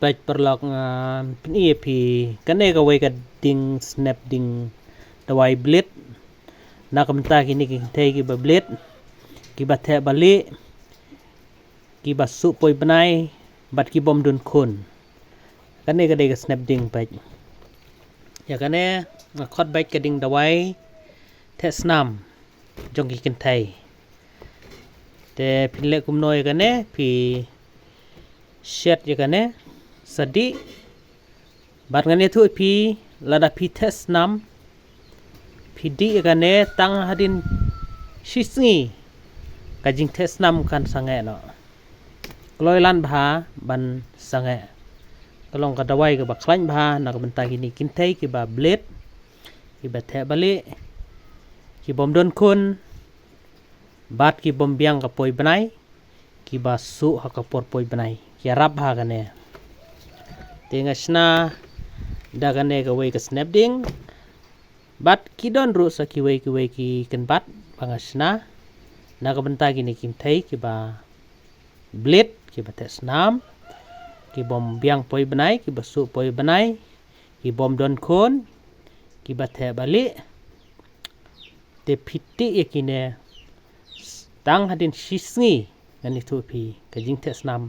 baik perlok DrA.P kan ka way ka ding snap ding dawai blit na kamta kini kynthei ki ba blit ki ba theh balieh ki ba su poi bnai bat ki bom dun khun kan ka dei ka snap ding baik ya kan khot baik ka ding dawai thehsnam jong ki kynthei te pinle kumnoi kan pi shet ya kan sadi bat ngane thu pi lada pi thehsnam pi di kan tang hadin shisngi kajing thehsnam kan sange no kloi lan bha ban sange kalong ka dawai ka ba khlain bha na ka benta kini kynthei ki ba blit ki ba theh balieh ki bom don khun bat ki bom biang ka poi bnai ki ba su ha ka por poi bnai ki rap ha kan tenga sna da kan ka way ka snap ding bat ki don ru sa ki way ki kynbat pangasna na ka benta kini kynthei ki ba blit ki ba thehsnam ki bom biang poi bnai ki ba su poi bnai ki bom don khun ki ba theh balieh te phiti yakine tang hadin shisngi ngani thu pi kajing thehsnam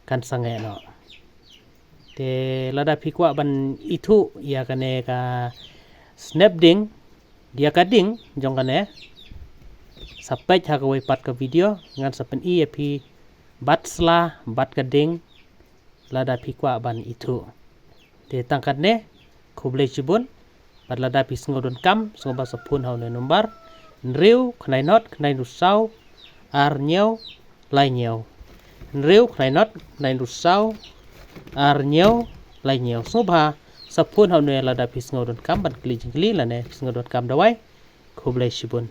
kan sange no te lada pi kwa ban itu ya kan ka snap ding dia ka ding jong kan sampai ha ka way pat ka video ngan sapen DrA.P bat sla bat ka ding lada pi kwa ban itu te tangkat khuble chibun bat lada pi sngodon kam sngoba sapun haune number nriu khnai not khnai rusau ar nyeu lai nyeu nriu khnai not khnai rusau ar nyeu lai nyeu sngoba sapun haune lada pi sngodon kam ban kli jingli lane sngodon kam dawai khuble chibun